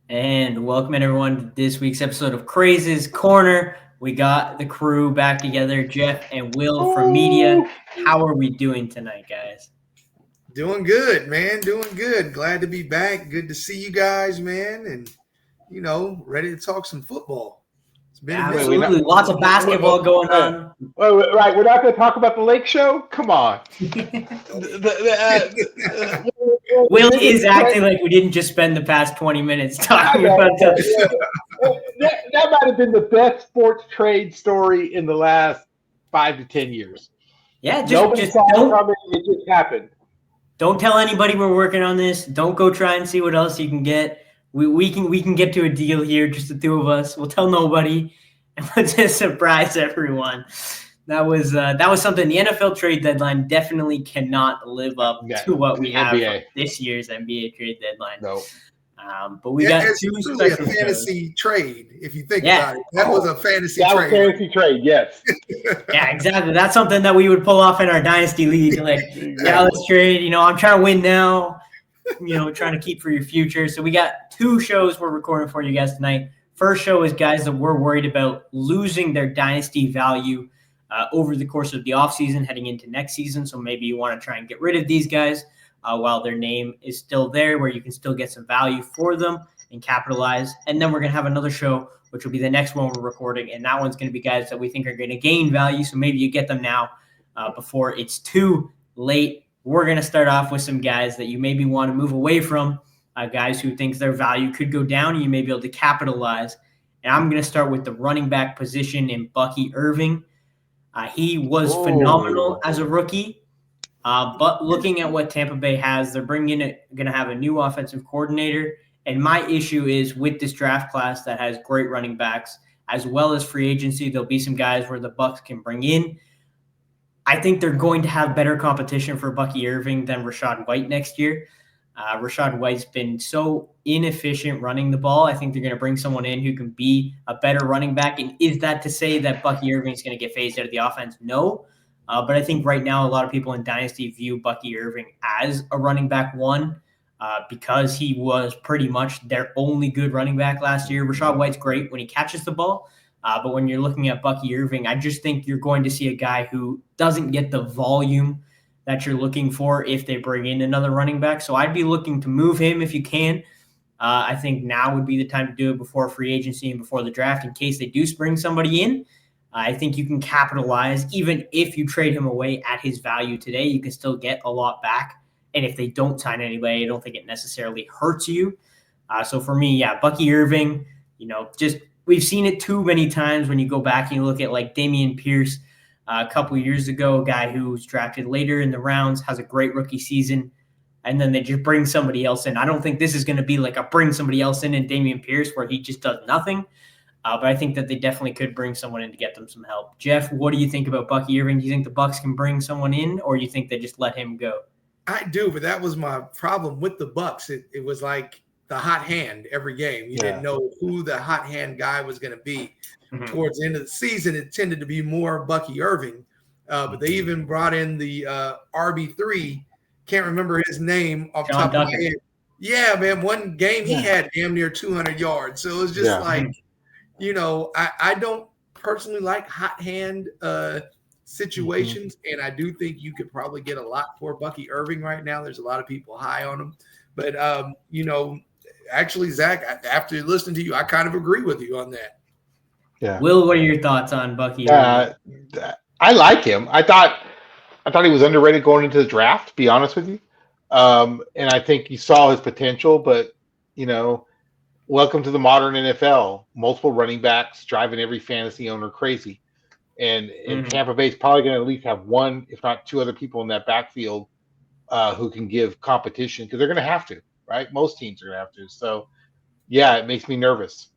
And welcome everyone to this week's episode of Craze's Corner. We got the crew back together, Jeff and Will from media. How are we doing tonight, guys? Doing good, man. Doing good. Glad to be back. Good to see you guys, man. And, ready to talk some football. It's been absolutely lots of basketball going on. Right. We're not going to talk about the Lake Show? Come on. Will is acting like we didn't just spend the past 20 minutes talking about that might have been the best sports trade story in the last 5 to 10 years. Yeah, Nobody saw it coming. It just happened. Don't tell anybody we're working on this. Don't go try and see what else you can get. We can get to a deal here, just the two of us. We'll tell nobody, and we'll just surprise everyone. That was something. The NFL trade deadline definitely cannot live up to what we have from this year's NBA trade deadline. No. But we got two really a fantasy trade, if you think about it. That was a fantasy trade. That was a fantasy trade, yes. Yeah, exactly. That's something that we would pull off in our Dynasty league. Like, yeah, let's trade. I'm trying to win now. Trying to keep for your future. So we got two shows we're recording for you guys tonight. First show is guys that we're worried about losing their Dynasty value over the course of the offseason heading into next season. So maybe you want to try and get rid of these guys while their name is still there, where you can still get some value for them and capitalize. And then we're going to have another show, which will be the next one we're recording. And that one's going to be guys that we think are going to gain value. So maybe you get them now before it's too late. We're going to start off with some guys that you maybe want to move away from, guys who think their value could go down and you may be able to capitalize. And I'm going to start with the running back position in Bucky Irving. He was phenomenal as a rookie. But looking at what Tampa Bay has, they're going to have a new offensive coordinator. And my issue is with this draft class that has great running backs, as well as free agency, there'll be some guys where the Bucs can bring in. I think they're going to have better competition for Bucky Irving than Rachaad White next year. Rachaad White's been so inefficient running the ball. I think they're going to bring someone in who can be a better running back. And is that to say that Bucky Irving is going to get phased out of the offense? No. But I think right now a lot of people in Dynasty view Bucky Irving as a running back one because he was pretty much their only good running back last year. Rachaad White's great when he catches the ball. But when you're looking at Bucky Irving, I just think you're going to see a guy who doesn't get the volume that you're looking for if they bring in another running back. So I'd be looking to move him if you can. I think now would be the time to do it before free agency and before the draft in case they do bring somebody in. I think you can capitalize. Even if you trade him away at his value today, you can still get a lot back. And if they don't sign anybody, I don't think it necessarily hurts you. So for me, Bucky Irving, just – we've seen it too many times when you go back and you look at like Dameon Pierce a couple of years ago, a guy who was drafted later in the rounds, has a great rookie season, and then they just bring somebody else in. I don't think this is going to be like a bring somebody else in Dameon Pierce where he just does nothing. But I think that they definitely could bring someone in to get them some help. Jeff, what do you think about Bucky Irving? Do you think the Bucs can bring someone in, or do you think they just let him go? I do, but that was my problem with the Bucs. It was like the hot hand every game. You didn't know who the hot hand guy was going to be. Mm-hmm. Towards the end of the season, it tended to be more Bucky Irving. But they even brought in the RB3. Can't remember his name off the top of my head. Yeah, man. One game he had damn near 200 yards. So it was just I don't personally like hot hand situations. Mm-hmm. And I do think you could probably get a lot for Bucky Irving right now. There's a lot of people high on him. But, actually, Zach, after listening to you, I kind of agree with you on that. Yeah. Will, what are your thoughts on Bucky? I like him. I thought he was underrated going into the draft, to be honest with you. And I think he saw his potential, but, welcome to the modern NFL. Multiple running backs driving every fantasy owner crazy. And Tampa Bay is probably going to at least have one, if not two other people in that backfield who can give competition because they're going to have to, right? Most teams are going to have to. So, it makes me nervous.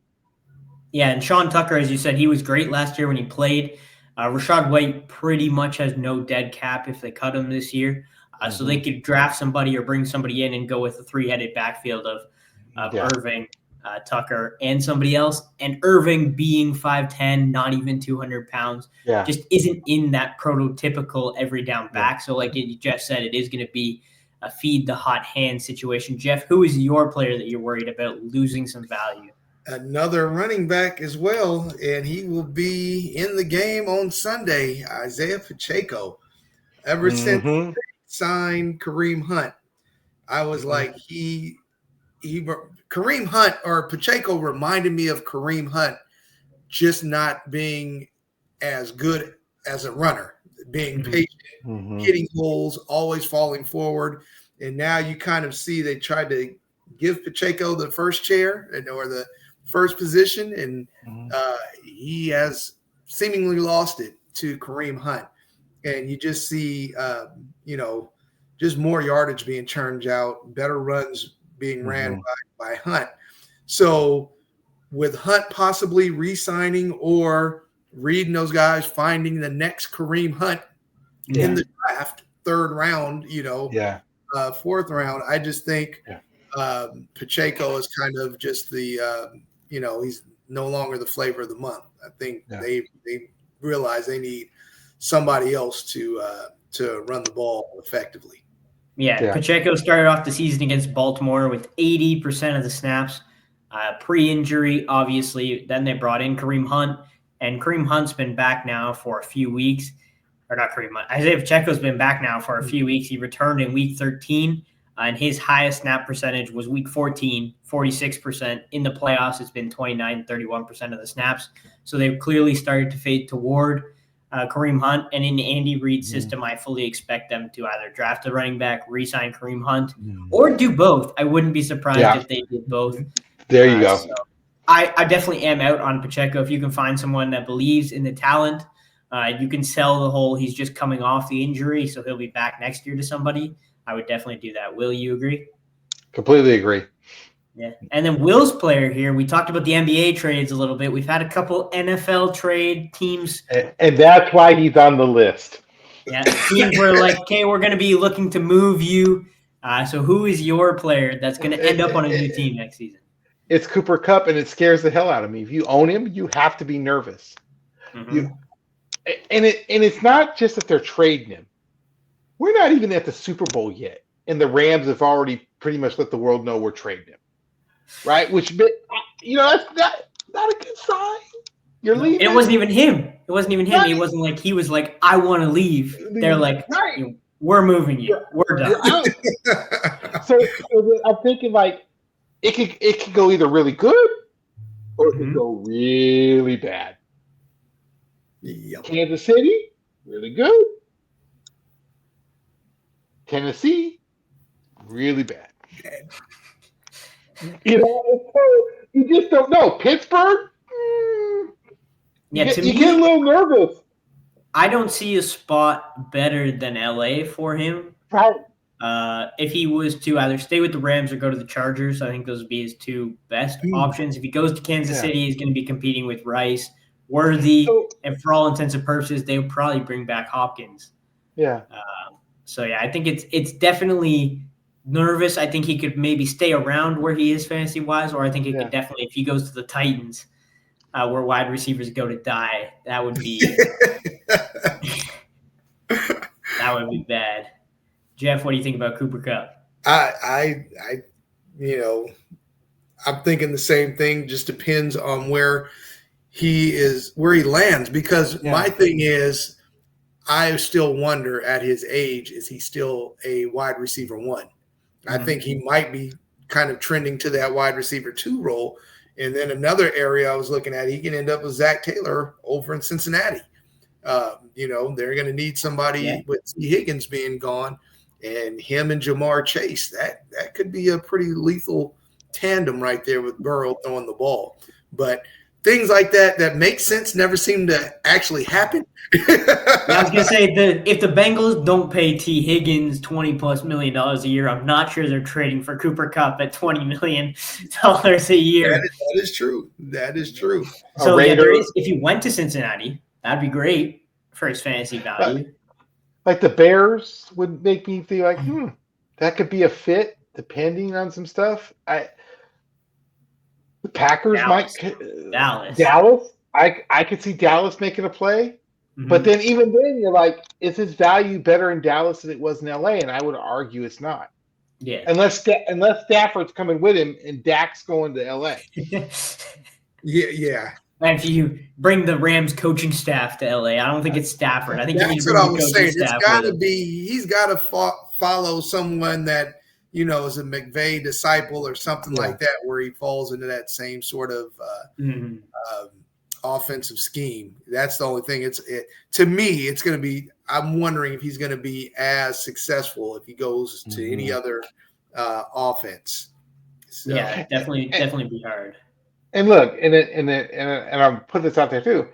Yeah, and Sean Tucker, as you said, he was great last year when he played. Rachaad White pretty much has no dead cap if they cut him this year. So they could draft somebody or bring somebody in and go with a three-headed backfield of Irving, Tucker, and somebody else. And Irving being 5'10", not even 200 pounds, just isn't in that prototypical every down back. So like Jeff said, it is going to be feed the hot hand situation. Jeff, who is your player that you're worried about losing some value? Another running back as well, and he will be in the game on Sunday, Isaiah Pacheco. Ever since they signed Kareem Hunt, I was like, Kareem Hunt or Pacheco reminded me of Kareem Hunt, just not being as good as a runner, being patient, hitting holes, always falling forward. And now you kind of see they tried to give Pacheco the first chair or the first position, and he has seemingly lost it to Kareem Hunt. And you just see, just more yardage being churned out, better runs being ran by Hunt. So with Hunt possibly re-signing or Reed and those guys finding the next Kareem Hunt in the draft, third round, fourth round, I just think Pacheco is kind of just the, he's no longer the flavor of the month. I think they realize they need somebody else to run the ball effectively. Yeah, Pacheco started off the season against Baltimore with 80% of the snaps, pre-injury, obviously. Then they brought in Kareem Hunt, and Kareem Hunt's been back now for a few weeks. Or not Kareem Hunt. Isaiah Pacheco's been back now for a few weeks. He returned in week 13, and his highest snap percentage was week 14, 46%. In the playoffs, it's been 29, 31% of the snaps. So they've clearly started to fade toward Kareem Hunt, and in the Andy Reid system, I fully expect them to either draft a running back, re-sign Kareem Hunt, or do both. I wouldn't be surprised if they did both. There you go. So I definitely am out on Pacheco. If you can find someone that believes in the talent, you can sell the whole he's just coming off the injury, so he'll be back next year to somebody. I would definitely do that. Will, you agree? Completely agree. Yeah. And then Will's player here, we talked about the NBA trades a little bit. We've had a couple NFL trade teams. And that's why he's on the list. Yeah. Teams were like, okay, we're going to be looking to move you. So who is your player that's going to end up on a new team next season? It's Cooper Kupp, and it scares the hell out of me. If you own him, you have to be nervous. And it's not just that they're trading him. We're not even at the Super Bowl yet, and the Rams have already pretty much let the world know we're trading him. Right, that's not a good sign. You're leaving. It wasn't even him. It wasn't even him. Right. He was like, I want to leave. They're like, we're moving you. We're done. So I'm thinking like it could go either really good or it could go really bad. Yep. Kansas City, really good. Tennessee, really bad. You just don't know. Pittsburgh, you get a little nervous. I don't see a spot better than LA for him. Right. If he was to either stay with the Rams or go to the Chargers, I think those would be his two best options. If he goes to Kansas City, he's going to be competing with Rice, Worthy, and for all intents and purposes, they'll probably bring back Hopkins. Yeah. I think it's definitely nervous. I think he could maybe stay around where he is fantasy-wise, or I think he could definitely, if he goes to the Titans, where wide receivers go to die, that would be that would be bad. Jeff, what do you think about Cooper Kupp? I'm thinking the same thing. Just depends on where he lands, because my thing is, I still wonder at his age, is he still a wide receiver one? I think he might be kind of trending to that wide receiver 2 role. And then another area I was looking at, he can end up with Zach Taylor over in Cincinnati. They're going to need somebody with T. Higgins being gone, and him and Jamar Chase. That could be a pretty lethal tandem right there with Burrow throwing the ball. But things like that make sense never seem to actually happen. I was going to say, if the Bengals don't pay T. Higgins $20+ million a year, I'm not sure they're trading for Cooper Kupp at $20 million a year. That is true. That is true. So if he went to Cincinnati, that'd be great for his fantasy value. Like the Bears would make me feel like, that could be a fit depending on some stuff. The Packers Dallas. Dallas. I could see Dallas making a play. But then even then, you're like, is his value better in Dallas than it was in LA? And I would argue it's not. Yeah. Unless Stafford's coming with him and Dak's going to LA. Yeah. And if you bring the Rams coaching staff to LA, I don't think it's Stafford. I think that's what I was saying. It's got to be. He's got to follow someone that is a McVay disciple or something like that, where he falls into that same sort of offensive scheme. That's the only thing. To me, it's going to be. I'm wondering if he's going to be as successul if he goes to any other offense. So, yeah, definitely be hard. And look, and I'll put this out there too.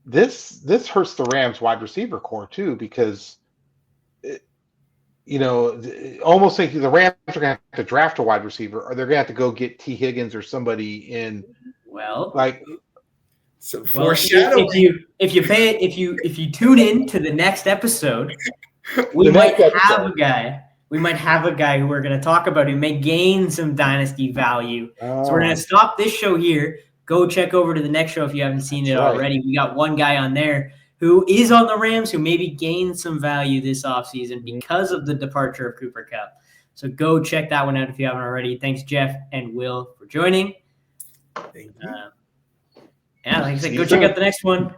This hurts the Rams wide receiver core too, because almost like the Rams are going to have to draft a wide receiver, or they're going to have to go get T. Higgins or somebody in. Well, like. So foreshadowing. If you tune in to the next episode, we might have a guy. We might have a guy who we're going to talk about who may gain some dynasty value. So we're going to stop this show here. Go check over to the next show if you haven't seen it already. We got one guy on there who is on the Rams who maybe gained some value this offseason because of the departure of Cooper Kupp. So go check that one out if you haven't already. Thanks, Jeff and Will, for joining. Thank you. Like I said, go check out the next one.